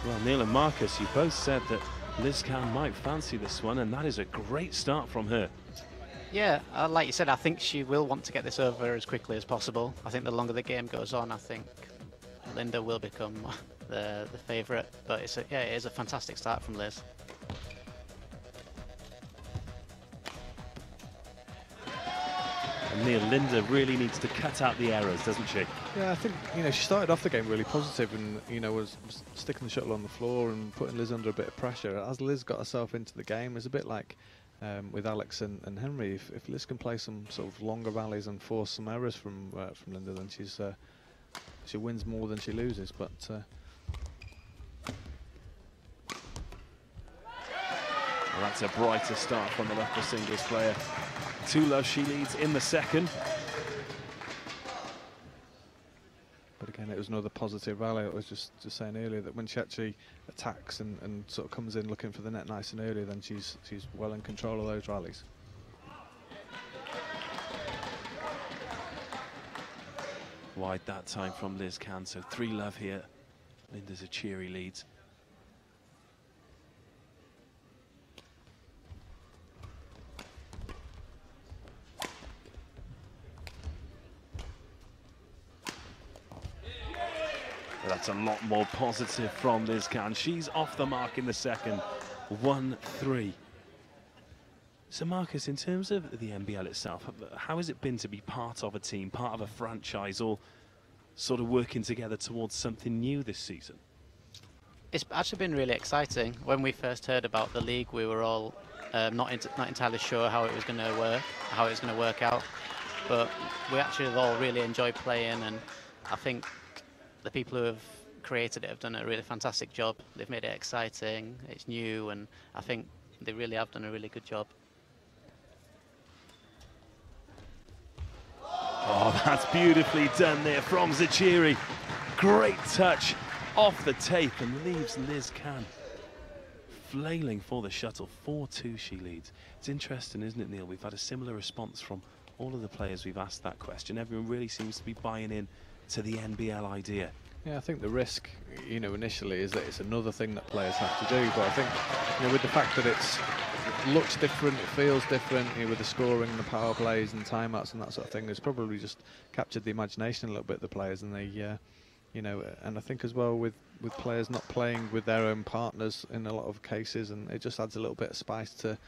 Well, Neil and Marcus, you both said that Liz Khan might fancy this one, and that is a great start from her. Yeah, like you said, I think she will want to get this over as quickly as possible. I think the longer the game goes on, I think Linda will become the favourite. But yeah, it is a fantastic start from Liz. And Neil, Linda really needs to cut out the errors, doesn't she? Yeah, I think, she started off the game really positive and, was sticking the shuttle on the floor and putting Liz under a bit of pressure. As Liz got herself into the game, it's a bit like with Alex and Henry. If Liz can play some sort of longer rallies and force some errors from Linda, then she wins more than she loses. But well, that's a brighter start from the Loughborough singles player. 2-love she leads in the second. But again, it was another positive rally. I was just saying earlier that when she actually attacks and sort of comes in looking for the net nice and early, then she's well in control of those rallies. Wide that time from Liz Khan, so 3-love here. Linda Zaccheri leads. That's a lot more positive from Liz Khan. She's off the mark in the second. 1-3. So Marcus, in terms of the NBL itself, how has it been to be part of a team, part of a franchise, all sort of working together towards something new this season? It's actually been really exciting. When we first heard about the league, we were all not entirely sure how it was going to work out. But we actually have all really enjoyed playing, and I think the people who have created it have done a really fantastic job. They've made it exciting, it's new, and I think they really have done a really good job. Oh, that's beautifully done there from Zaccheri. Great touch off the tape and leaves Liz Khan flailing for the shuttle. 4-2 she leads. It's interesting, isn't it, Neil? We've had a similar response from all of the players we've asked that question. Everyone really seems to be buying in to the NBL idea. Yeah, I think the risk, initially is that it's another thing that players have to do. But I think, with the fact that it looks different, it feels different, with the scoring, the power plays and timeouts and that sort of thing, it's probably just captured the imagination a little bit of the players. And they, and I think as well with players not playing with their own partners in a lot of cases, and it just adds a little bit of spice to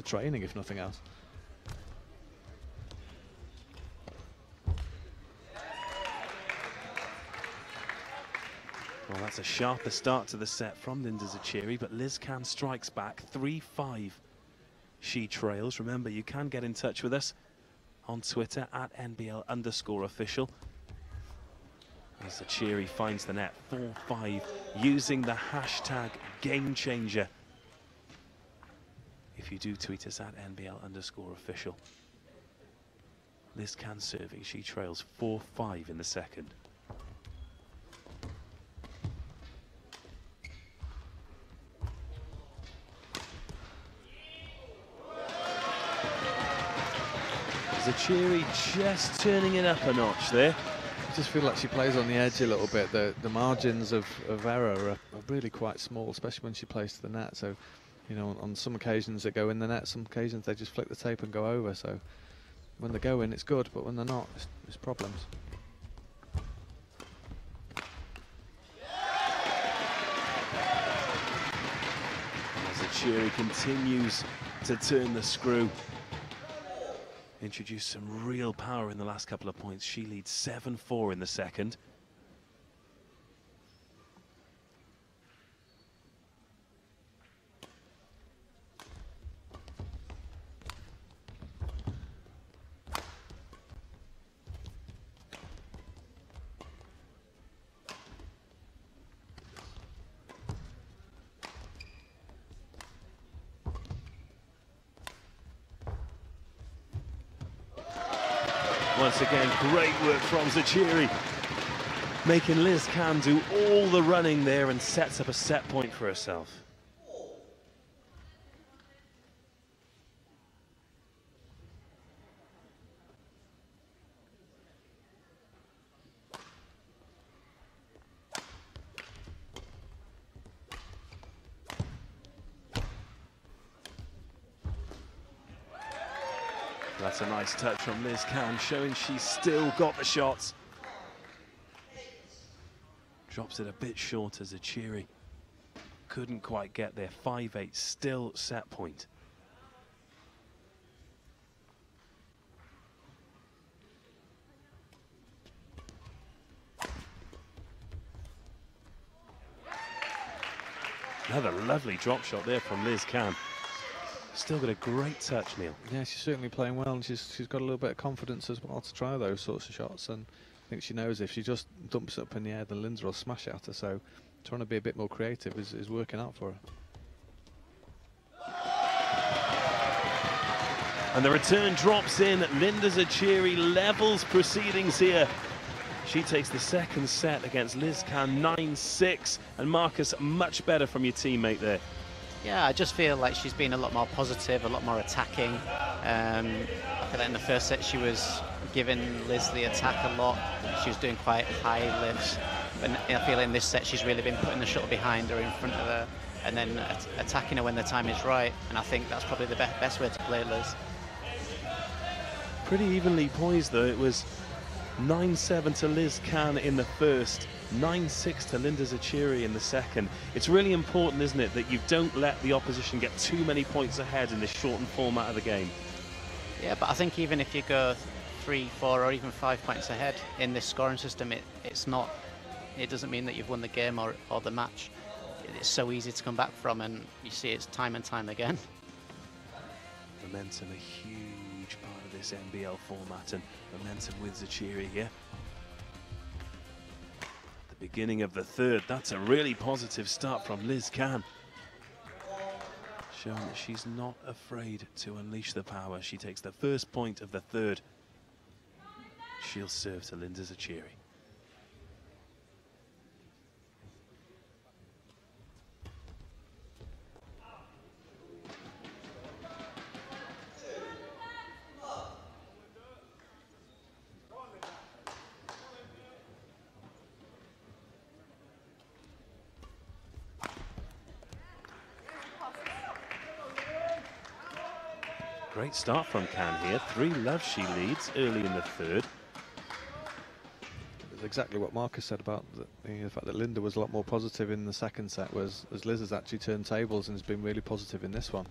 training, if nothing else. Well, that's a sharper start to the set from Linda Zaccheri, but Liz Khan strikes back. 3-5 she trails. Remember, you can get in touch with us on Twitter at NBL_official. As Zaccheri finds the net. 4-5 using the hashtag GameChanger. If you do tweet us at NBL_official. Liz Khan serving. She trails 4-5 in the second. Zaccheri just turning it up a notch there. I just feel like she plays on the edge a little bit. The margins of error are really quite small, especially when she plays to the net. So, on some occasions they go in the net, some occasions they just flick the tape and go over. So when they go in, it's good, but when they're not, it's problems. Zaccheri continues to turn the screw. Introduced some real power in the last couple of points. She leads 7-4 in the second. Once again, great work from Zaccheri, making Liz Khan do all the running there and sets up a set point for herself. That's a nice touch from Liz Can, showing she's still got the shots. Drops it a bit short as Zachary couldn't quite get there. 5-8, still set point. Another lovely drop shot there from Liz Can. Still got a great touch, Neil. Yeah, she's certainly playing well, and she's got a little bit of confidence as well to try those sorts of shots. And I think she knows if she just dumps it up in the air, then Lindsay will smash it at her. So trying to be a bit more creative is working out for her. And the return drops in. Linda Zachary levels proceedings here. She takes the second set against Liz Can 9-6. And Marcus, much better from your teammate there. Yeah, I just feel like she's been a lot more positive, a lot more attacking. I feel like in the first set she was giving Liz the attack a lot. She was doing quite high lifts. But I feel in this set she's really been putting the shuttle behind her, in front of her, and then attacking her when the time is right. And I think that's probably the best way to play Liz. Pretty evenly poised though. It was 9-7 to Liz Can in the first, 9-6 to Linda Zachary in the second. It's really important, isn't it, that you don't let the opposition get too many points ahead in this shortened format of the game. Yeah, but I think even if you go 3, 4 or even 5 points ahead in this scoring system, it doesn't mean that you've won the game or the match. It's so easy to come back from, and you see it's time and time again. Momentum, a huge part of this NBL format, and momentum with Zachary here. The beginning of the third, that's a really positive start from Liz Can. Showing that she's not afraid to unleash the power. She takes the first point of the third. She'll serve to Linda Zachary. Great start from Can here. 3-love she leads early in the third. It's exactly what Marcus said about the fact that Linda was a lot more positive in the second set, was as Liz has actually turned tables and has been really positive in this one.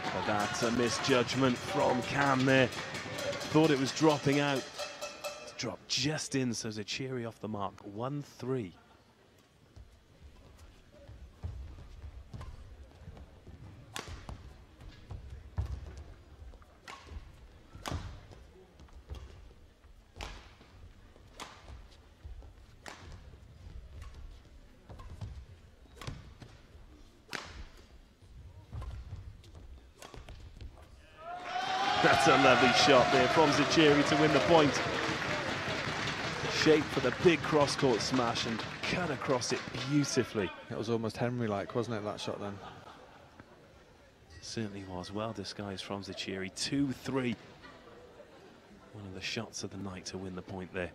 But that's a misjudgment from Can there. Thought it was dropping out. It's dropped just in, so Zachary off the mark. 1-3. That's a lovely shot there from Zachary to win the point. Shape for the big cross-court smash and cut across it beautifully. It was almost Henry-like, wasn't it, that shot then? Certainly was. Well disguised from Zachary. 2-3. One of the shots of the night to win the point there.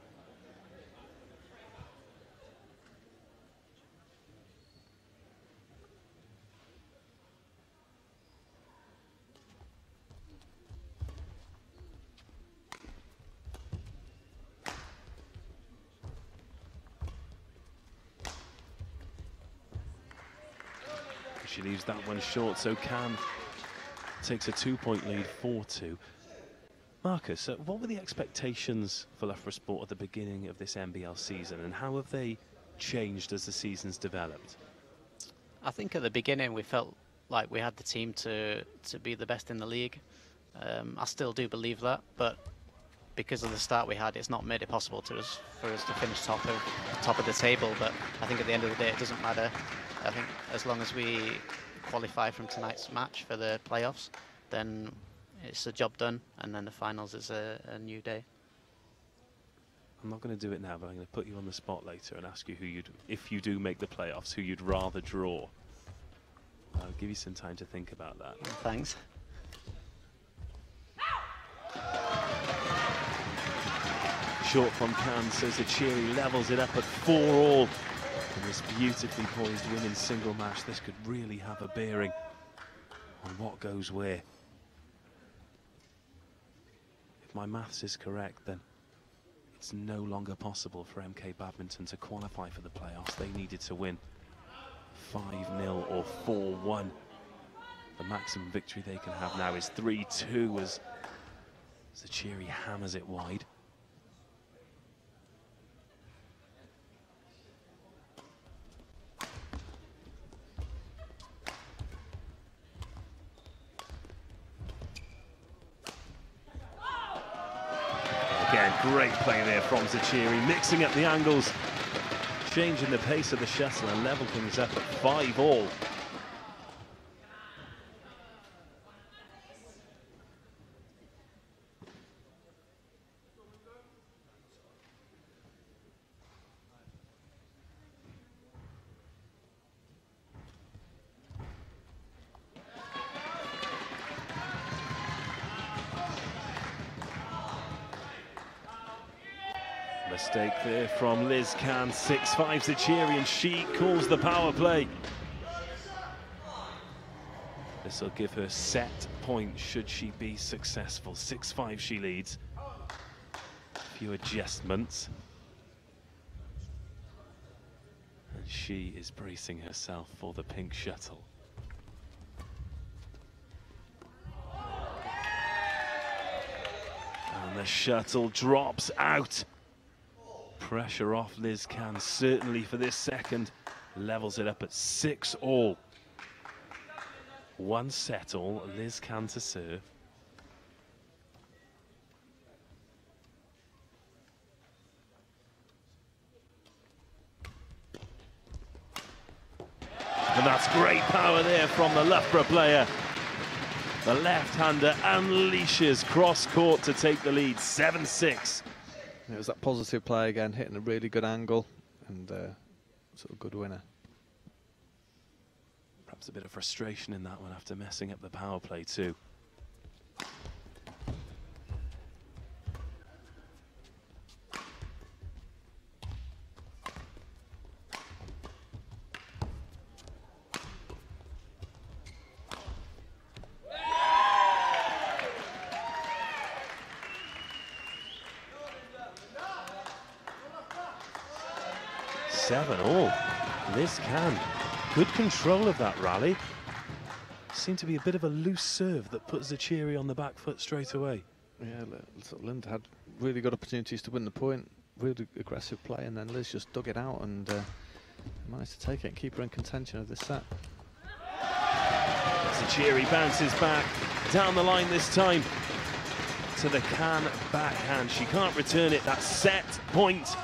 She leaves that one short, so Can takes a 2-point lead, 4-2. Marcus, what were the expectations for Loughborough Sport at the beginning of this NBL season, and how have they changed as the season's developed? I think at the beginning we felt like we had the team to be the best in the league. I still do believe that, but because of the start we had, it's not made it possible for us to finish top of the table. But I think at the end of the day, it doesn't matter. I think as long as we qualify from tonight's match for the playoffs, then it's a job done, and then the finals is a new day. I'm not going to do it now, but I'm going to put you on the spot later and ask you who if you do make the playoffs, who you'd rather draw. I'll give you some time to think about that. Thanks. Short from Can, so Zachary levels it up at 4-all. In this beautifully poised women's single match, this could really have a bearing. on what goes where. If my maths is correct, then it's no longer possible for MK Badminton to qualify for the playoffs. They needed to win 5-0 or 4-1. The maximum victory they can have now is 3-2 as Zachary hammers it wide. Again, great play there from Zachary, mixing up the angles, changing the pace of the shuttle and level things up at 5-all. Mistake there from Liz Can, 6-5 Zachary, and she calls the power play. This will give her set point should she be successful. 6-5 she leads. A few adjustments. And she is bracing herself for the pink shuttle. And the shuttle drops out. Pressure off Liz Can, certainly for this second. Levels it up at 6-all. 1 set all, Liz Can to serve. And that's great power there from the Loughborough player. The left-hander unleashes cross-court to take the lead, 7-6. It was that positive play again, hitting a really good angle, and sort of good winner. Perhaps a bit of frustration in that one after messing up the power play too. All. Liz Can, good control of that rally. Seemed to be a bit of a loose serve that puts Zachary on the back foot straight away. Yeah, Linda had really good opportunities to win the point, really aggressive play, and then Liz just dug it out and managed to take it and keep her in contention of this set. Zachary bounces back down the line this time to the Can backhand. She can't return it. That's set point.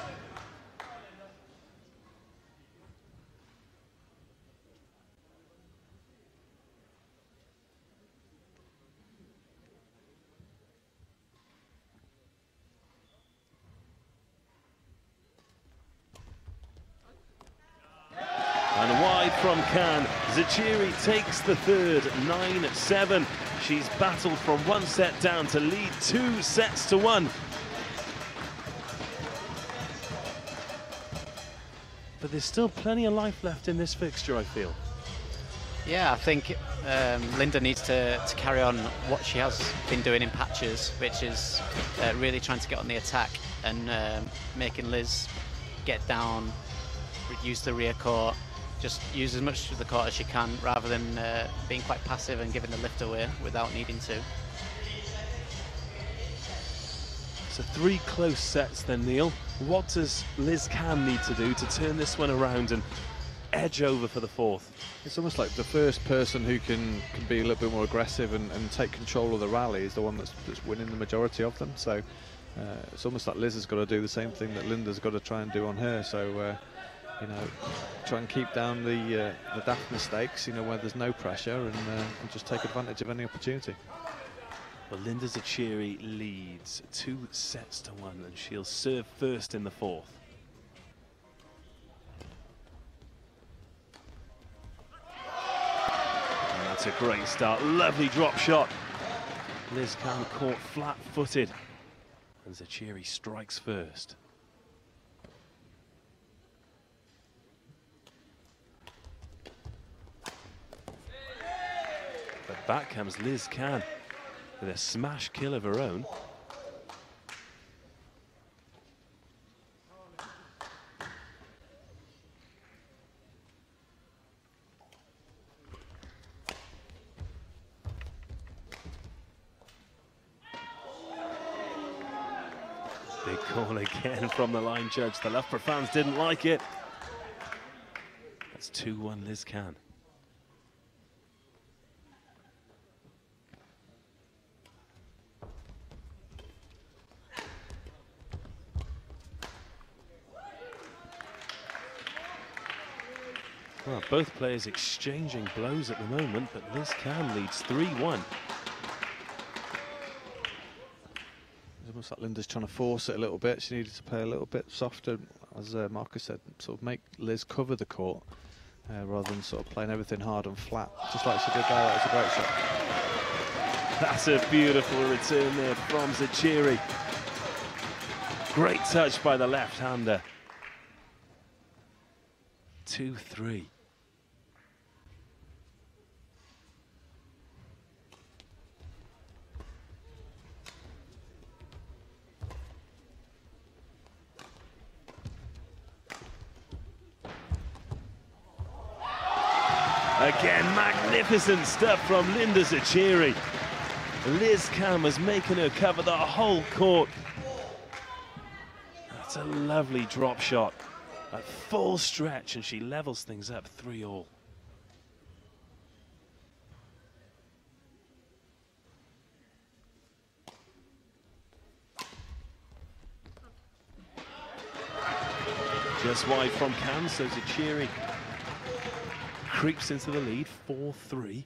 From Can, Zachary takes the third, 9-7. She's battled from 1 set down to lead 2-1. But there's still plenty of life left in this fixture, I feel. Yeah, I think Linda needs to carry on what she has been doing in patches, which is really trying to get on the attack and making Liz get down, use the rear court, just use as much of the court as she can rather than being quite passive and giving the lift away without needing to. So 3 close sets then, Neil. What does Liz Can need to do to turn this one around and edge over for the 4th? It's almost like the first person who can be a little bit more aggressive and take control of the rally is the one that's winning the majority of them. So it's almost like Liz has got to do the same thing that Linda's got to try and do on her. So you know, try and keep down the daft mistakes, you know, where there's no pressure, and just take advantage of any opportunity. Well, Linda Zachary leads 2-1, and she'll serve first in the 4th. And that's a great start. Lovely drop shot. Liz Can caught flat-footed, and Zachary strikes first. Back comes Liz Can with a smash kill of her own. Big call again from the line judge. The Loughborough fans didn't like it. That's 2-1 Liz Can. Well, both players exchanging blows at the moment, but Liz Can leads 3-1. It's almost like Linda's trying to force it a little bit. She needed to play a little bit softer, as Marcus said, sort of make Liz cover the court rather than sort of playing everything hard and flat, just like she did there. That was a great shot. That's a beautiful return there from Zachary. Great touch by the left-hander. 2-3. Again, magnificent stuff from Linda Zachary. Liz Can was making her cover the whole court. That's a lovely drop shot. At full stretch, and she levels things up 3-all. Just wide from Can, so Zachary creeps into the lead, 4-3.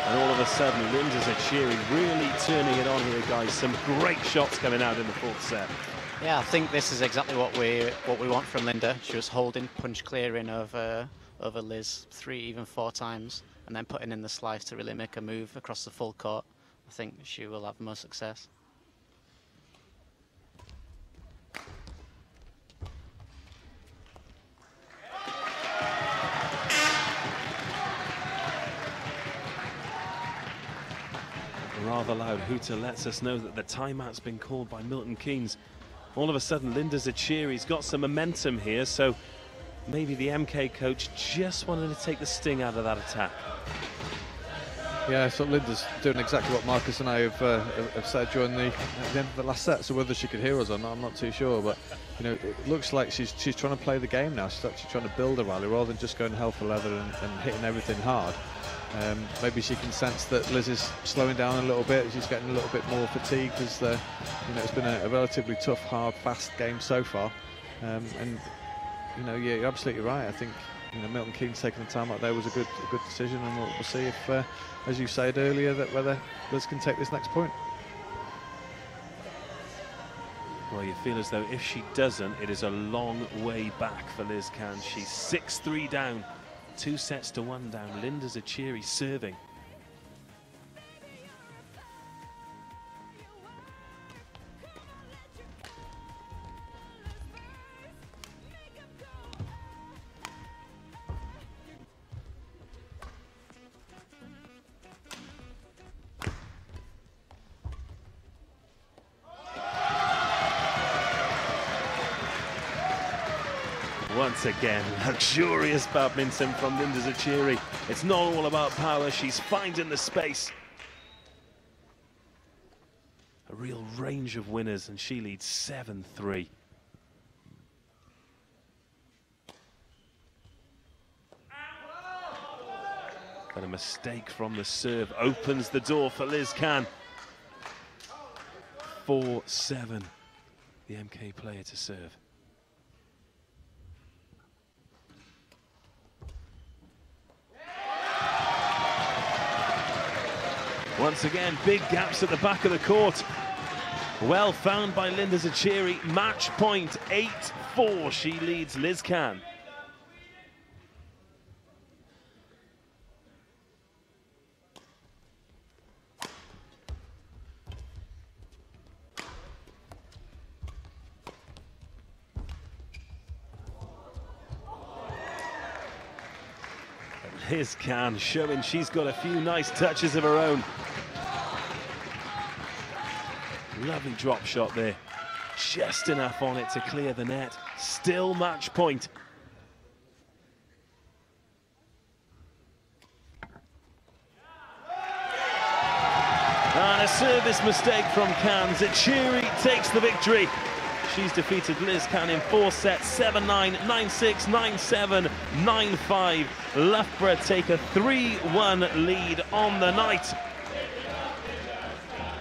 And all of a sudden, Linda Zachary really turning it on here, guys. Some great shots coming out in the fourth set. Yeah, I think this is exactly what we want from Linda. She was holding, punch clearing over Liz 3, even 4 times, and then putting in the slice to really make a move across the full court. I think she will have more success. A rather loud hooter lets us know that the timeout's been called by Milton Keynes. All of a sudden, Linda Zachary's got some momentum here, so maybe the MK coach just wanted to take the sting out of that attack. Yeah, so Linda's doing exactly what Marcus and I have said during at the end of the last set. So whether she could hear us or not, I'm not too sure. But you know, it looks like she's trying to play the game now. She's actually trying to build a rally rather than just going hell for leather and hitting everything hard. Maybe she can sense that Liz is slowing down a little bit. She's getting a little bit more fatigued because you know, it's been a relatively tough, hard, fast game so far. And you know, yeah, you're absolutely right. I think you know, Milton Keynes taking the time out there was a good decision, and we'll see if, as you said earlier, that whether Liz can take this next point. Well, you feel as though if she doesn't, it is a long way back for Liz Can. She's 6-3 down. 2 sets to 1 down. Linda Zachary serving. Once again, luxurious badminton from Linda Zachary. It's not all about power, she's finding the space. A real range of winners, and she leads 7-3. But a mistake from the serve opens the door for Liz Can. 4-7, the MK player to serve. Once again, big gaps at the back of the court. Well found by Linda Zachary. Match point 8-4. She leads Liz Can. Liz Can showing she's got a few nice touches of her own. Lovely drop shot there. Just enough on it to clear the net. Still match point. And a service mistake from Can. Zachary takes the victory. She's defeated Liz Can in 4 sets, 7-9, 9-6, 9-7, 9-5. Loughborough take a 3-1 lead on the night.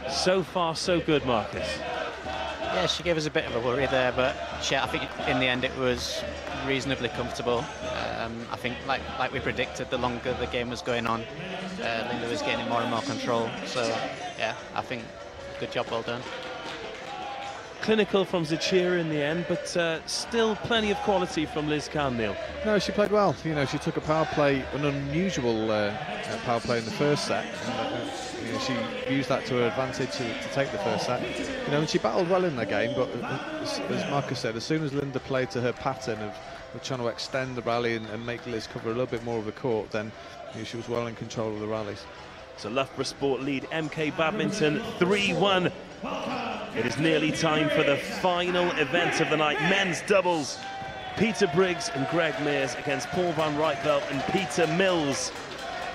So far, so good, Marcus. Yeah, she gave us a bit of a worry there, but I think in the end it was reasonably comfortable. I think, like we predicted, the longer the game was going on, Linda was getting more and more control. So, yeah, I think good job, well done. Clinical from Zachira in the end, but still plenty of quality from Liz Can, Neil. No, she played well. You know, she took a power play, an unusual power play in the first set. You know, she used that to her advantage to take the first set. You know, and she battled well in the game, but as Marcus said, as soon as Linda played to her pattern of trying to extend the rally and make Liz cover a little bit more of the court, then you know, she was well in control of the rallies. So Loughborough Sport lead MK Badminton 3-1. It is nearly time for the final event of the night, men's doubles. Peter Briggs and Greg Mears against Paul van Rietveld and Peter Mills.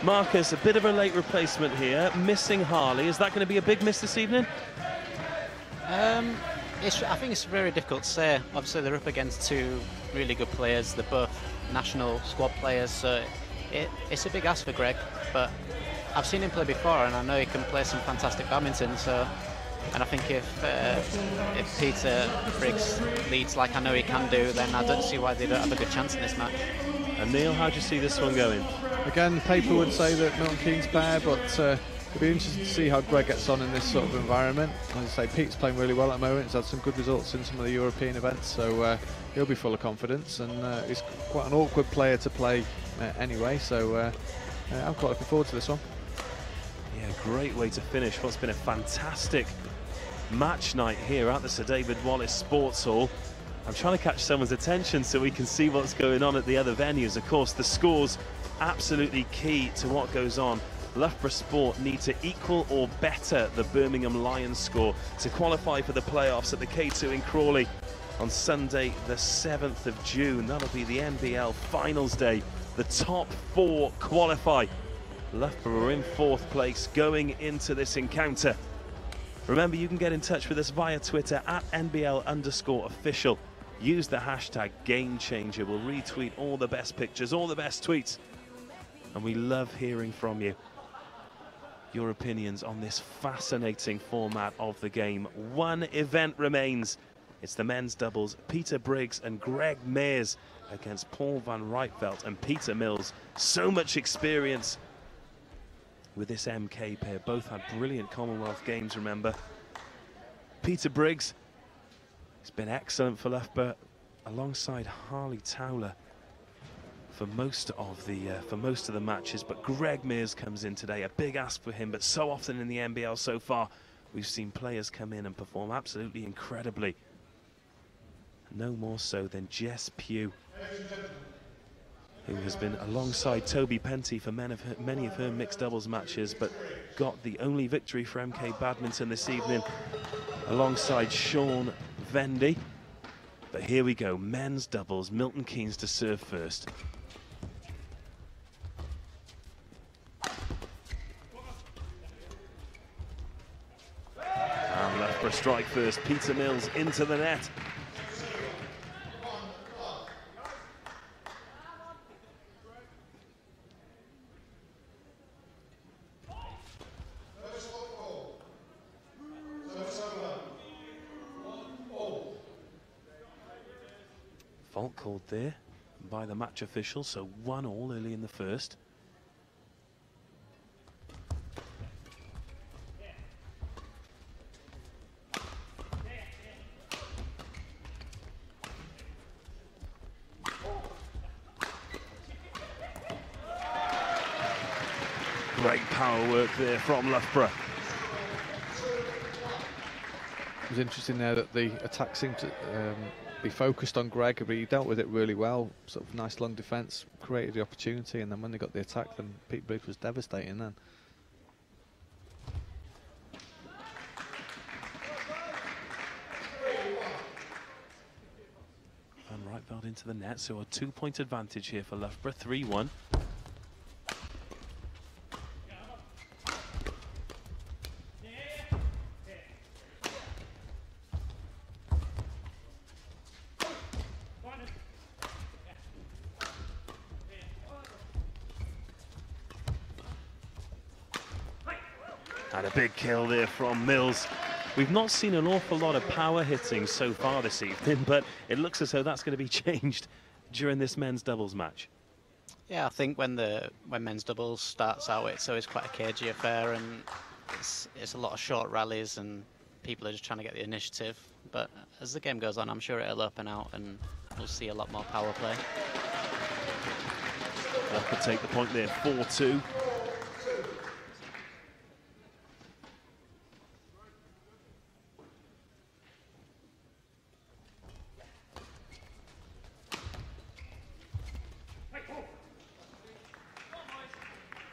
Marcus, a bit of a late replacement here, missing Harley. Is that going to be a big miss this evening? I think it's very difficult to say. Obviously, they're up against two really good players. They're both national squad players, so it's a big ask for Greg. But I've seen him play before, and I know he can play some fantastic badminton. So, and I think if Peter Briggs leads like I know he can do, then I don't see why they don't have a good chance in this match. And Neil, how do you see this one going? Again, paper would say that Milton Keynes pair, but it'll be interesting to see how Greg gets on in this sort of environment. As I say, Pete's playing really well at the moment. He's had some good results in some of the European events, so he'll be full of confidence, and he's quite an awkward player to play anyway, so I'm quite looking forward to this one. Yeah, great way to finish what's been a fantastic match night here at the Sir David Wallace Sports Hall. I'm trying to catch someone's attention so we can see what's going on at the other venues. Of course, the scores absolutely key to what goes on. Loughborough Sport need to equal or better the Birmingham Lions score to qualify for the playoffs at the K2 in Crawley on Sunday the 7th of June. That'll be the NBL Finals Day. The top 4 qualify. Loughborough are in 4th place going into this encounter. Remember, you can get in touch with us via Twitter at NBL_official. Use the hashtag GameChanger. We'll retweet all the best pictures, all the best tweets. And we love hearing from you. Your opinions on this fascinating format of the game. One event remains. It's the men's doubles. Peter Briggs and Greg Mears against Paul van Rietveld and Peter Mills. So much experience with this MK pair. Both had brilliant Commonwealth games, remember. Peter Briggs has been excellent for Loughborough alongside Harley Towler for most of the matches, but Greg Mears comes in today. A big ask for him, but so often in the NBL so far we've seen players come in and perform absolutely incredibly. No more so than Jess Pugh, who has been alongside Toby Penty for many of her mixed doubles matches, but got the only victory for MK Badminton this evening alongside Sean Vendy. But here we go, men's doubles, Milton Keynes to serve first. And left for a strike first, Peter Mills into the net. Fault called there by the match official, so 1-1 early in the first. Great power work there from Loughborough. It was interesting there that the attack seemed to be focused on Greg, but he dealt with it really well. Sort of nice long defence, created the opportunity, and then when they got the attack, then Pete Briggs was devastating then. Van Rijtveld into the net, so a 2-point advantage here for Loughborough, 3-1. And a big kill there from Mills. We've not seen an awful lot of power hitting so far this evening, but it looks as though that's going to be changed during this men's doubles match. Yeah, I think when men's doubles starts out, it's always quite a cagey affair, and it's a lot of short rallies, and people are just trying to get the initiative. But as the game goes on, I'm sure it'll open out, and we'll see a lot more power play. Could take the point there, 4-2.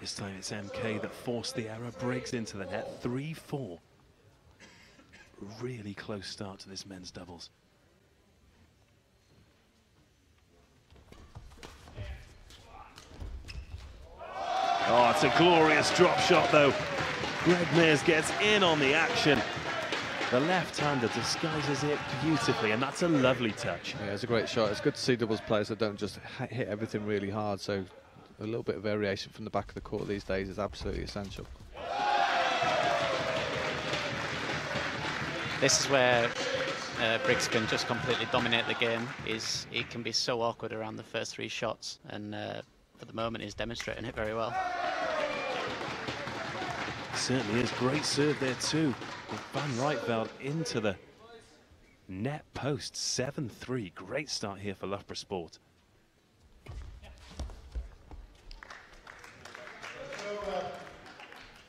This time it's MK that forced the error. Briggs into the net, 3-4. Really close start to this men's doubles. Oh, it's a glorious drop shot though. Greg Mears gets in on the action. The left-hander disguises it beautifully, and that's a lovely touch. Yeah, it's a great shot. It's good to see doubles players that don't just hit everything really hard, so a little bit of variation from the back of the court these days is absolutely essential. This is where Briggs can just completely dominate the game. He can be so awkward around the first 3 shots, and at the moment he's demonstrating it very well. Certainly is. Great serve there too. With Van Rijtveld into the net post, 7-3. Great start here for Loughborough Sport.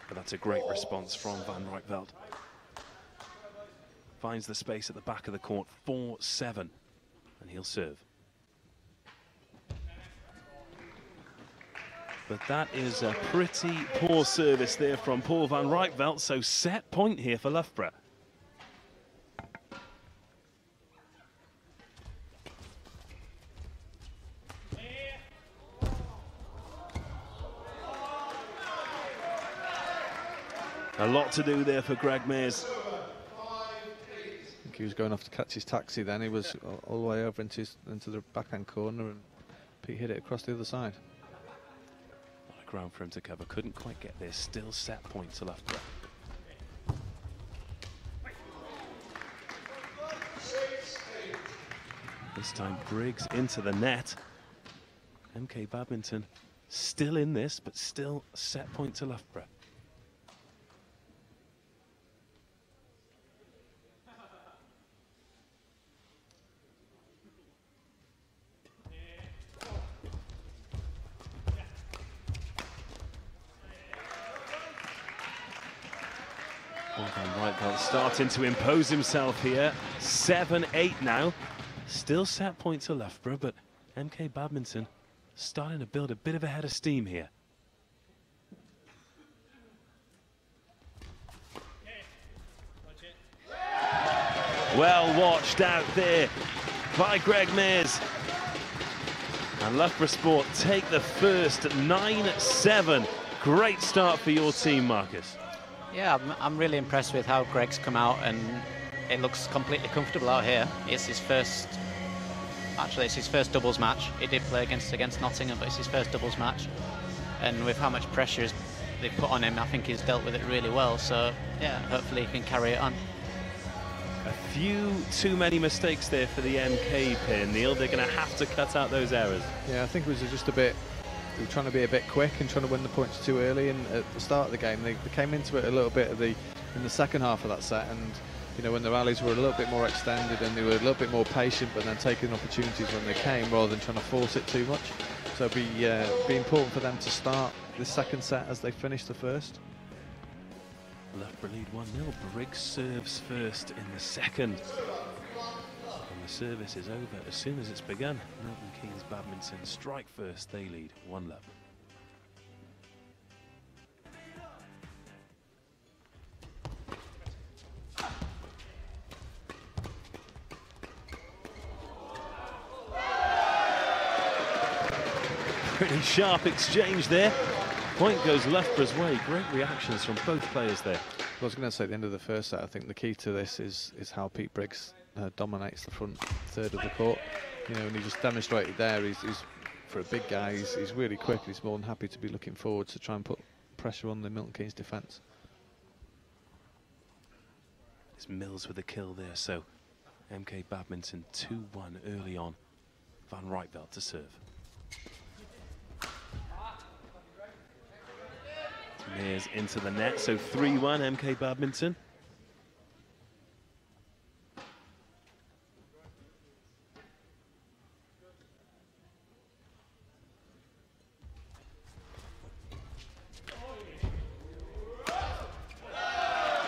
But that's a great response from Van Rijtveld. Finds the space at the back of the court, 4-7, and he'll serve. But that is a pretty poor service there from Paul Van Rijtveld, so set point here for Loughborough. A lot to do there for Greg Mears. I think he was going off to catch his taxi then. He was all the way over into the backhand corner, and Pete hit it across the other side. A lot of ground for him to cover. Couldn't quite get there. Still set point to Loughborough. This time Briggs into the net. MK Badminton still in this, but still set point to Loughborough. Van Rijtveld starting to impose himself here. 7-8 now. Still set point to Loughborough, but MK Badminton starting to build a bit of a head of steam here. Well watched out there by Greg Mears. And Loughborough Sport take the first 9-7. Great start for your team, Marcus. Yeah, I'm really impressed with how Greg's come out, and it looks completely comfortable out here. It's his first doubles match. He did play against Nottingham, but it's his first doubles match. And with how much pressure they've put on him, I think he's dealt with it really well. So yeah, hopefully he can carry it on. A few too many mistakes there for the MK pair, Neil. They're going to have to cut out those errors. Yeah, I think it was just a bit. They were trying to be a bit quick and trying to win the points too early. And at the start of the game, they came into it a little bit in the second half of that set. And you know, when the rallies were a little bit more extended and they were a little bit more patient, but then taking opportunities when they came rather than trying to force it too much. So it'd be important for them to start the second set as they finish the first. Loughborough lead 1-0. Briggs serves first in the second. the service is over as soon as it's begun. Milton Keynes Badminton strike first, they lead 1-0. Pretty sharp exchange there. Point goes Loughborough's way. Great reactions from both players there. I was going to say at the end of the first set, I think the key to this is how Pete Briggs dominates the front third of the court. You know, and he just demonstrated there. He's for a big guy. He's really quick. He's more than happy to be looking forward to try and put pressure on the Milton Keynes defence. It's Mills with a kill there. So MK Badminton 2-1 early on. Van Rijtveld to serve. Mears into the net, so 3-1 MK Badminton.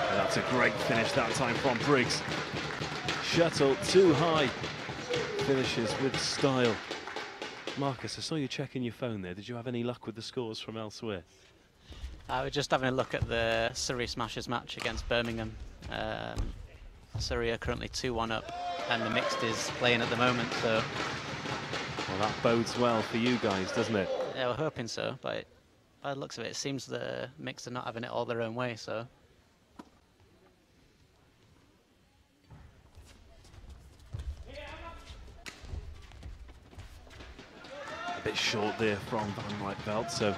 And that's a great finish that time from Briggs. Shuttle too high. Finishes with style. Marcus, I saw you checking your phone there. Did you have any luck with the scores from elsewhere? I was just having a look at the Surrey Smashers match against Birmingham. Surrey are currently 2-1 up, and the mixed is playing at the moment. So, well, that bodes well for you guys, doesn't it? Yeah, we're hoping so. But by the looks of it, it seems the mixed are not having it all their own way. So, a bit short there from Van Rijtveld. So.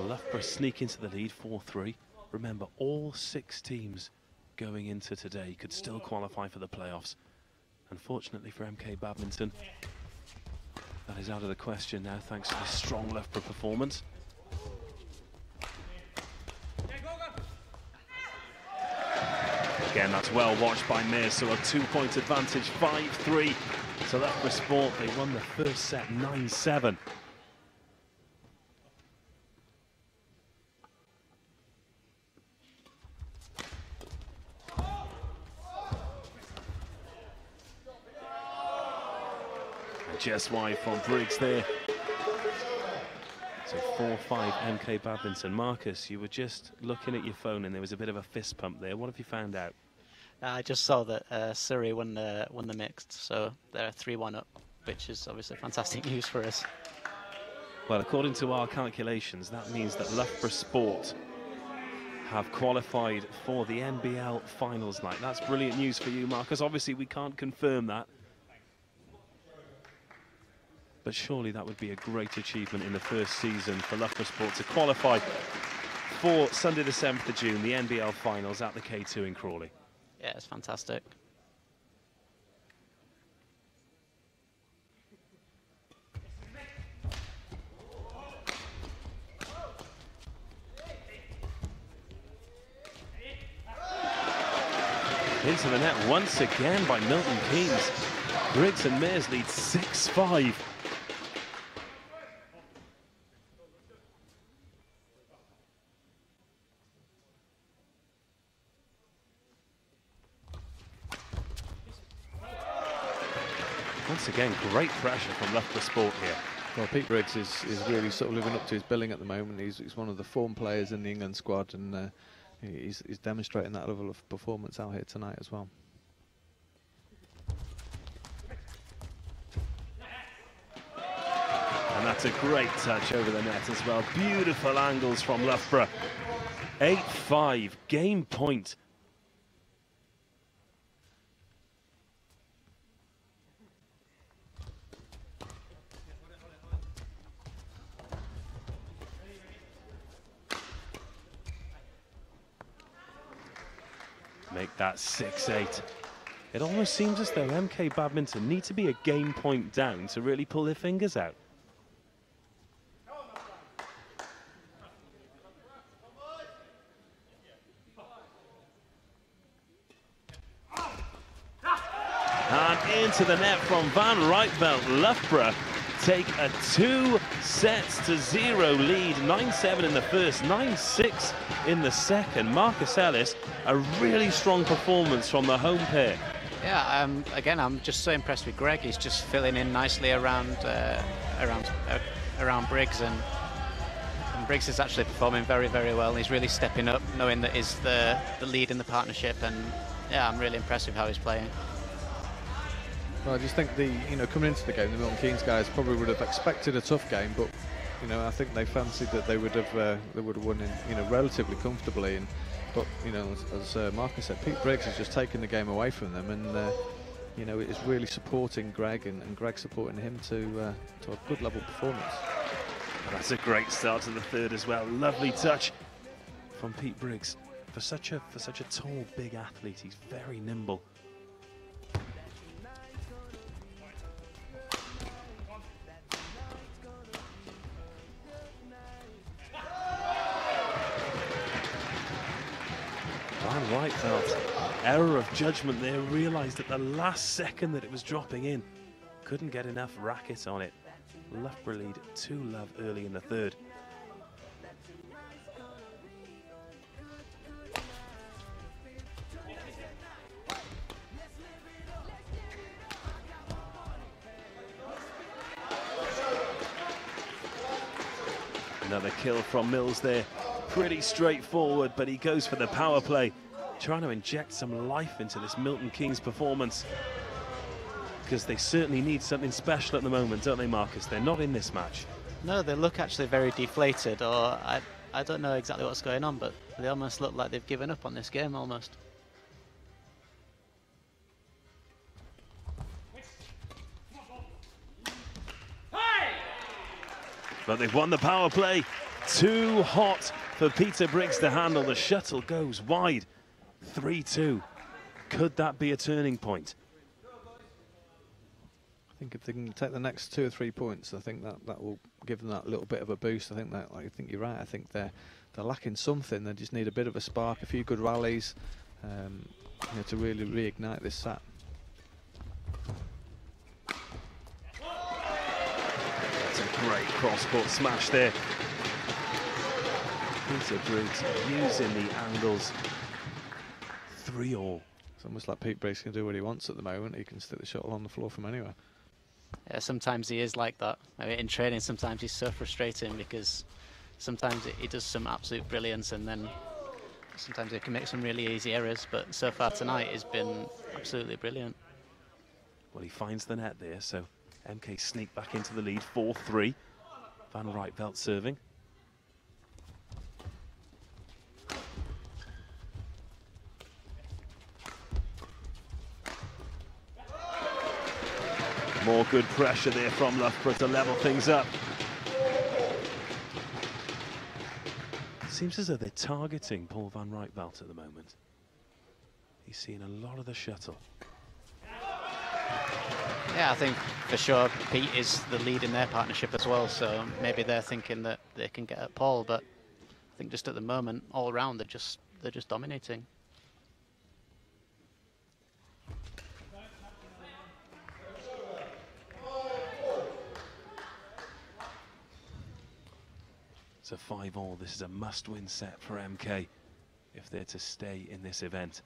Loughborough sneak into the lead, 4-3. Remember, all 6 teams going into today could still qualify for the playoffs. Unfortunately for MK Badminton, that is out of the question now, thanks to the strong Loughborough performance. Again, that's well watched by Mears, so a 2-point advantage, 5-3. So Loughborough Sport, they won the first set 9-7. Just wide from Briggs there. So 4-5 MK Badminton. Marcus, you were just looking at your phone and there was a bit of a fist pump there. What have you found out? I just saw that Surrey won the mixed, so they're 3-1 up, which is obviously fantastic news for us. Well, according to our calculations, that means that Loughborough Sport have qualified for the NBL finals night. That's brilliant news for you, Marcus. Obviously, we can't confirm that. But surely that would be a great achievement in the first season for Loughborough Sport to qualify for Sunday the 7th of June, the NBL finals at the K2 in Crawley. Yeah, it's fantastic. Into the net once again by Milton Keynes. Briggs and Mears lead 6-5. Once again, great pressure from Loughborough Sport here. Well, Pete Briggs is really sort of living up to his billing at the moment. He's one of the form players in the England squad, and he's demonstrating that level of performance out here tonight as well. And that's a great touch over the net as well. Beautiful angles from Loughborough. 8-5, game point. Make that 6-8. It almost seems as though MK Badminton need to be a game point down to really pull their fingers out. And into the net from Van Rijtveld. Loughborough take a 2-0 lead. 9-7 in the first, 9-6 in the second. Marcus Ellis, a really strong performance from the home pair. Yeah, again, I'm just so impressed with Greg. He's just filling in nicely around Briggs, and Briggs is actually performing very, very well. He's really stepping up, knowing that he's the lead in the partnership, and yeah, I'm really impressed with how he's playing. Well, I just think coming into the game, the Milton Keynes guys probably would have expected a tough game, but I think they fancied that they would have won in relatively comfortably. But as Marcus said, Pete Briggs has just taken the game away from them, and it's really supporting Greg, and Greg supporting him to a good level performance. Well, that's a great start to the third as well. Lovely touch from Pete Briggs. For such a tall, big athlete, he's very nimble. Van Rijtveld, error of judgment there, realised at the last second that it was dropping in. Couldn't get enough racket on it. Loughborough lead 2-love early in the third. Another kill from Mills there. Pretty straightforward, but he goes for the power play, trying to inject some life into this Milton Keynes performance, because they certainly need something special at the moment, don't they, Marcus? They're not in this match. No, they look actually very deflated, or I don't know exactly what's going on, but they almost look like they've given up on this game almost. But they've won the power play. Too hot for Peter Briggs to handle. The shuttle goes wide. 3-2. Could that be a turning point? I think if they can take the next 2 or 3 points, I think that will give them that little bit of a boost. I think you're right. I think they're lacking something. They just need a bit of a spark, a few good rallies, to really reignite this set. That's a great cross-court smash there. Peter Briggs using the angles. 3-all. It's almost like Pete Briggs can do what he wants at the moment. He can stick the shuttle on the floor from anywhere. Yeah, sometimes he is like that. I mean, in training, sometimes he's so frustrating because sometimes he does some absolute brilliance, and then sometimes he can make some really easy errors. But so far tonight, he's been absolutely brilliant. Well, he finds the net there, so MK sneak back into the lead, 4-3. Van Rijtveld serving. More good pressure there from Loughborough to level things up. Seems as though they're targeting Paul Van Rijtveld at the moment. He's seeing a lot of the shuttle. Yeah, I think for sure Pete is the lead in their partnership as well, so maybe they're thinking that they can get at Paul, but I think just at the moment, all around, they're just dominating. It's a 5-all. This is a must-win set for MK if they're to stay in this event.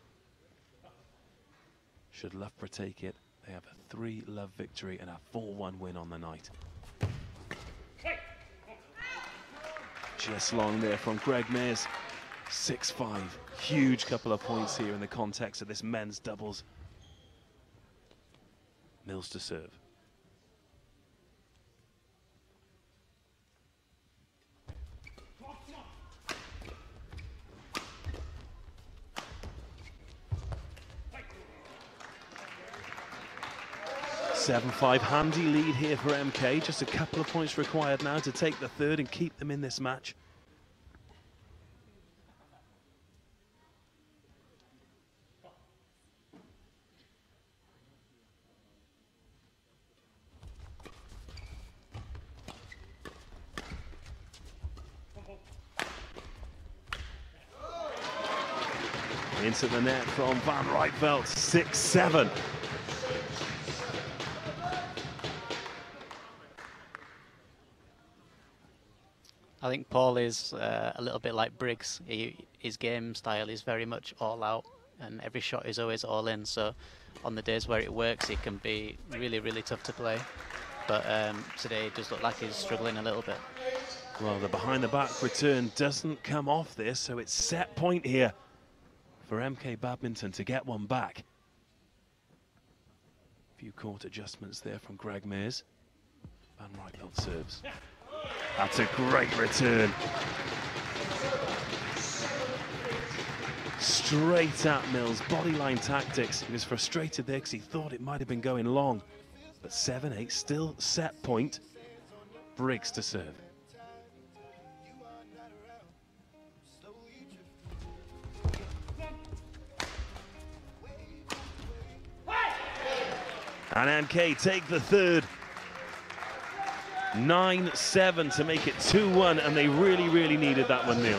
Should Loughborough take it, they have a 3-love victory and a 4-1 win on the night. Just long there from Greg Mears. 6-5. Huge couple of points here in the context of this men's doubles. Mills to serve. (7-5) handy lead here for MK. Just a couple of points required now to take the third and keep them in this match. Into the net from Van Rijtveld, 6-7. I think Paul is a little bit like Briggs. His game style is very much all out. and every shot is always all in. So on the days where it works, it can be really, really tough to play. But today it does look like he's struggling a little bit. Well, the behind-the-back return doesn't come off this, so it's set point here for MK Badminton to get one back. A few court adjustments there from Greg Mears. Van Ruytveldt serves. That's a great return. Straight at Mills, bodyline tactics. He was frustrated there because he thought it might have been going long. But 7-8, still set point. Briggs to serve. And MK take the third. 9-7 to make it 2-1, and they really, really needed that one, Neil.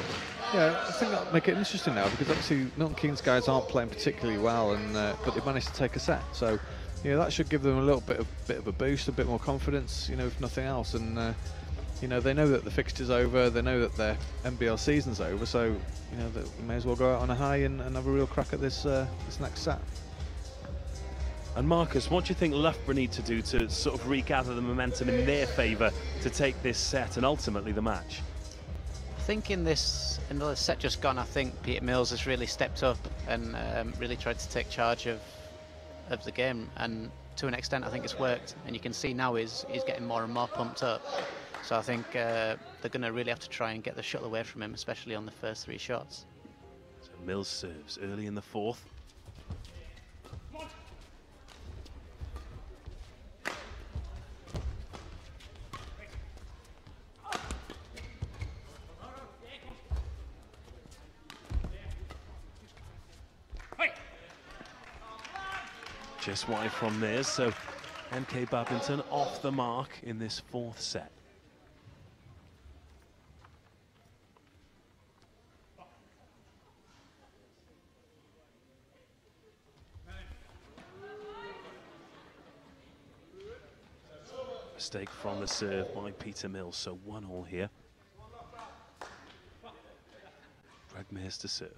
Yeah, I think that'll make it interesting now, because obviously Milton Keynes guys aren't playing particularly well, and but they've managed to take a set. So, you know, that should give them a little bit of a boost, a bit more confidence, you know, if nothing else. And you know, they know that the fixture's over, they know that their NBL season's over, so you know they may as well go out on a high and have a real crack at this this next set. And Marcus, what do you think Loughborough need to do to sort of regather the momentum in their favour to take this set and ultimately the match? I think in the set just gone, I think Peter Mills has really stepped up and really tried to take charge of the game, and to an extent I think it's worked, and you can see now he's getting more and more pumped up. So I think they're going to really have to try and get the shuttle away from him, especially on the first 3 shots. So Mills serves early in the 4th. Just wide from there, so MK Badminton off the mark in this 4th set. Mistake from the serve by Peter Mills, so 1-1 here. Greg Mears to serve.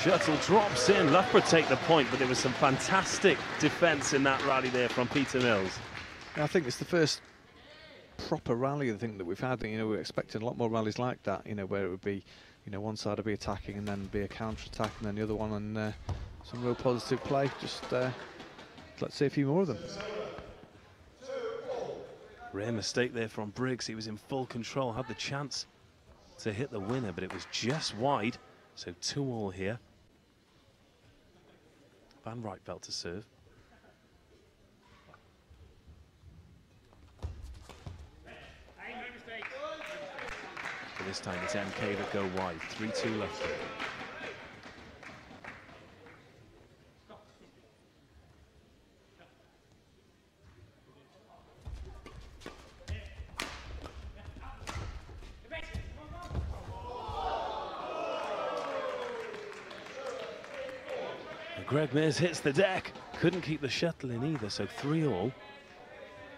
Shuttle drops in, Loughborough take the point, but there was some fantastic defence in that rally there from Peter Mills. Yeah, I think it's the first proper rally I think that we've had. You know, we're expecting a lot more rallies like that, you know, where it would be, you know, one side would be attacking and then be a counter-attack, and then the other one on some real positive play. Just let's see a few more of them. Rare mistake there from Briggs. He was in full control, had the chance to hit the winner, but it was just wide. So 2-2 here. Van Ruytveldt to serve. But this time it's MK that go wide. 3-2 Loughborough. Greg Mears hits the deck, couldn't keep the shuttle in either, so 3-3.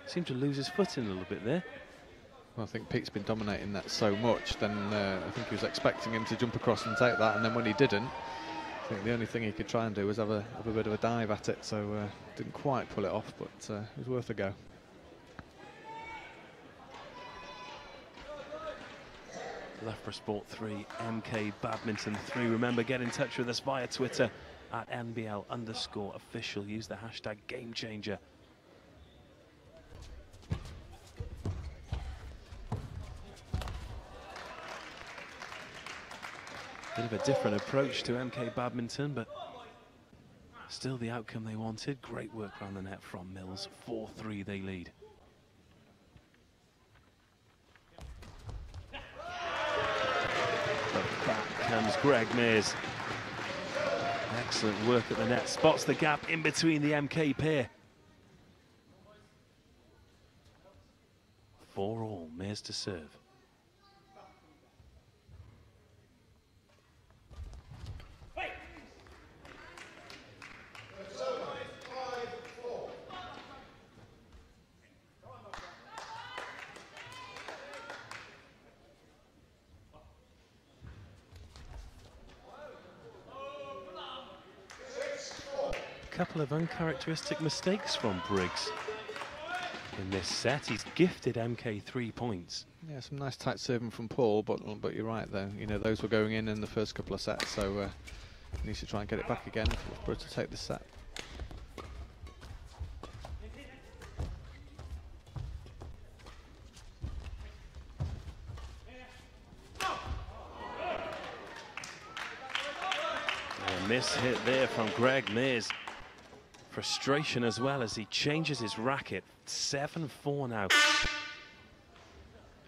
Seemed to lose his footing a little bit there. Well, I think Pete's been dominating that so much, then I think he was expecting him to jump across and take that, and then when he didn't, I think the only thing he could try and do was have a bit of a dive at it, so didn't quite pull it off, but it was worth a go. Loughborough Sport 3, MK Badminton 3. Remember, get in touch with us via Twitter at NBL_official. Use the hashtag GameChanger. Bit of a different approach to MK Badminton, but still the outcome they wanted. Great work around the net from Mills. 4-3 they lead. But back comes Greg Mears. Excellent work at the net. Spots the gap in between the MK pair. 4-all, Mears to serve. Couple of uncharacteristic mistakes from Briggs in this set. He's gifted MK 3 points. Yeah, some nice tight serving from Paul, but you're right though. You know, those were going in the first couple of sets, so he needs to try and get it back again for Loughborough to take this set. A miss hit there from Greg Mears. Frustration as well as he changes his racket. 7-4 now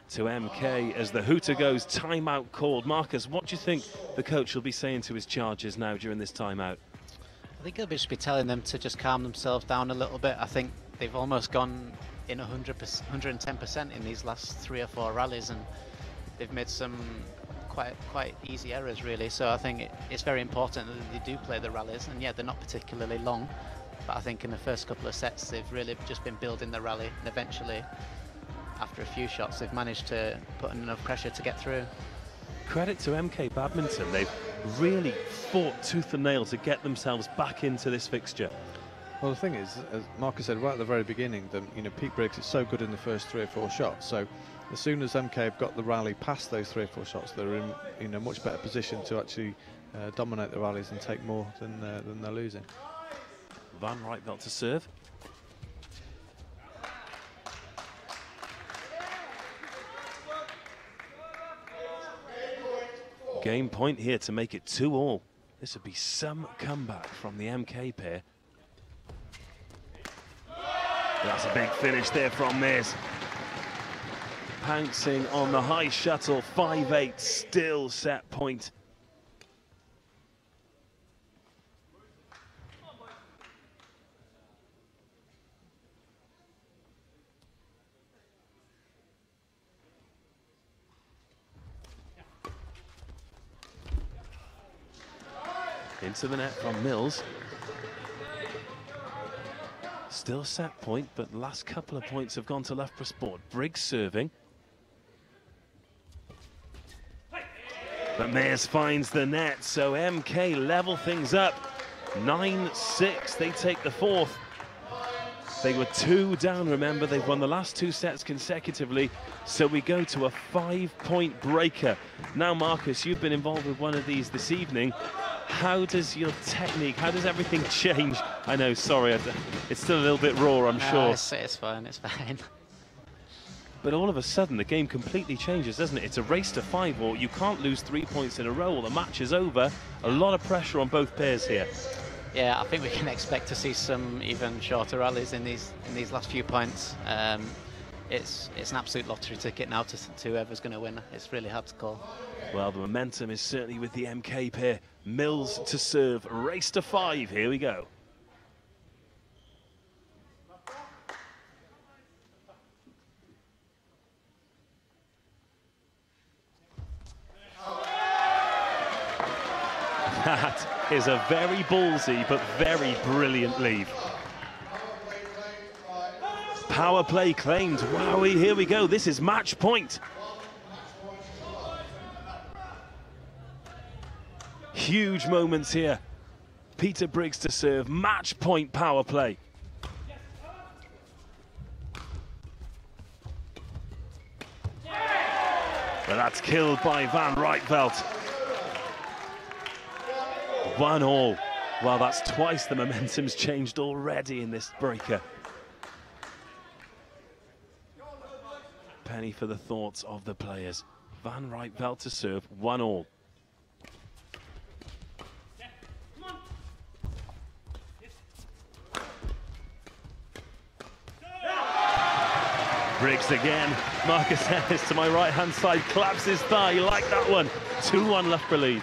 to MK as the hooter goes. Timeout called. Marcus, what do you think the coach will be saying to his charges now during this timeout? I think he'll just be telling them to just calm themselves down a little bit. I think they've almost gone in 100%, 110% in these last 3 or 4 rallies, and they've made some quite easy errors really. So I think it's very important that they do play the rallies, and yeah, they're not particularly long. But I think in the first couple of sets, they've really just been building the rally, and eventually, after a few shots, they've managed to put in enough pressure to get through. Credit to MK Badminton. They've really fought tooth and nail to get themselves back into this fixture. Well, the thing is, as Marcus said right at the very beginning, that Pete Briggs is so good in the first 3 or 4 shots. So as soon as MK have got the rally past those 3 or 4 shots, they're in a much better position to actually dominate the rallies and take more than they're losing. Van Ruytveld to serve. Game point here to make it 2-all. This would be some comeback from the MK pair. That's a big finish there from Mears. Pouncing on the high shuttle, 5-8, still set point. Into the net from Mills. Still set point, but the last couple of points have gone to Loughborough Sport. Briggs serving. But Mears finds the net, so MK level things up. 9-6, they take the 4th. They were 2 down, remember, they've won the last 2 sets consecutively, so we go to a 5-point breaker. Now, Marcus, you've been involved with one of these this evening. How does your technique, how does everything change? I know, sorry, it's still a little bit raw, I'm sure. It's fine, it's fine. But all of a sudden, the game completely changes, doesn't it? It's a race to 5-all. You can't lose 3 points in a row or the match is over. A lot of pressure on both pairs here. Yeah, I think we can expect to see some even shorter rallies in these last few points. It's an absolute lottery ticket now to whoever's going to win. It's really hard to call. Well, the momentum is certainly with the MK pair. Mills to serve, race to 5. Here we go. That is a very ballsy but very brilliant lead. Power play claimed. Wowie, here we go. This is match point. Huge moments here. Peter Briggs to serve, match point power play. But that's killed by Van Ruytveld. 1-all. Well, that's twice the momentum's changed already in this breaker. Penny for the thoughts of the players. Van Ruytveld to serve, 1-all. Briggs again. Marcus Ellis to my right-hand side, claps his thigh. You like that one? 2-1 Loughborough lead.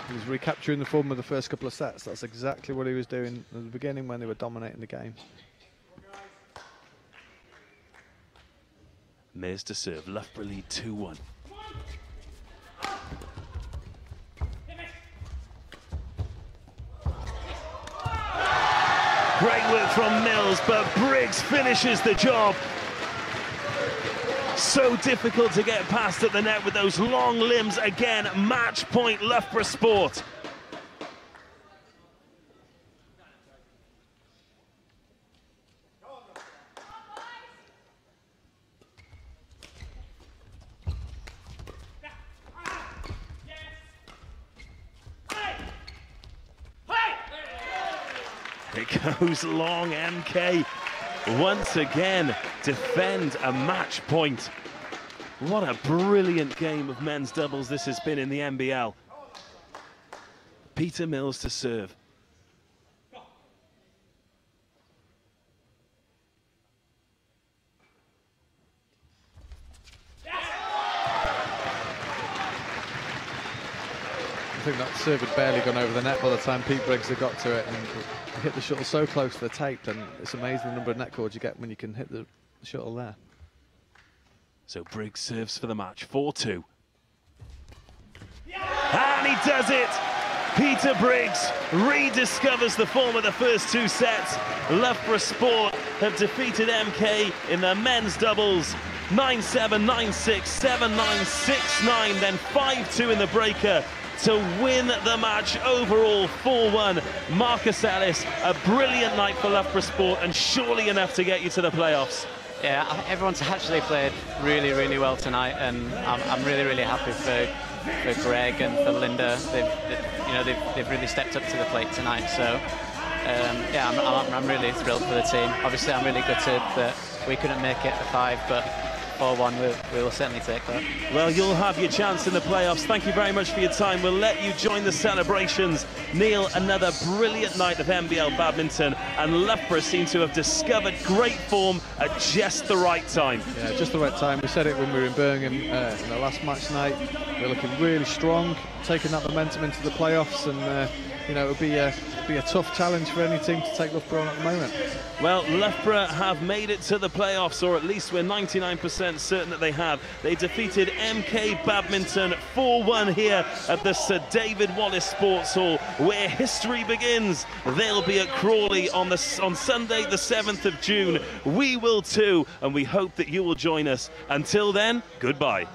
He was recapturing the form of the first couple of sets. That's exactly what he was doing at the beginning when they were dominating the game. Mears to serve. Loughborough lead 2-1. Great work from Mills, but Briggs finishes the job. So difficult to get past at the net with those long limbs. Again, match point Loughborough Sport. It goes long. MK once again defend a match point. What a brilliant game of men's doubles this has been in the NBL. Peter Mills to serve. I think that serve had barely gone over the net by the time Pete Briggs had got to it, and hit the shuttle so close to the tape, and it's amazing the number of net cords you get when you can hit the shuttle there. So Briggs serves for the match, 4-2. And he does it! Peter Briggs rediscovers the form of the first two sets. Loughborough Sport have defeated MK in the men's doubles. 9-7, 9-6, 7-9, 6-9, then 5-2 in the breaker to win the match overall 4-1. Marcus Ellis, a brilliant night for Loughborough Sport and surely enough to get you to the playoffs. Yeah, everyone's actually played really, really well tonight, and I'm really, really happy for Greg and for Linda. They've really stepped up to the plate tonight. So yeah, I'm really thrilled for the team. Obviously, I'm really gutted that we couldn't make it to 5, but 4-1, we will certainly take that. Well, you'll have your chance in the playoffs. Thank you very much for your time. We'll let you join the celebrations. Neil, another brilliant night of NBL Badminton, and Loughborough seem to have discovered great form at just the right time. Yeah, just the right time. We said it when we were in Birmingham in the last match night. We're looking really strong, taking that momentum into the playoffs, and you know, it'll be a tough challenge for any team to take Loughborough on at the moment. Well, Loughborough have made it to the playoffs, or at least we're 99% certain that they have. They defeated MK Badminton 4-1 here at the Sir David Wallace Sports Hall, where history begins. They'll be at Crawley on Sunday, the 7th of June. We will too, and we hope that you will join us. Until then, goodbye.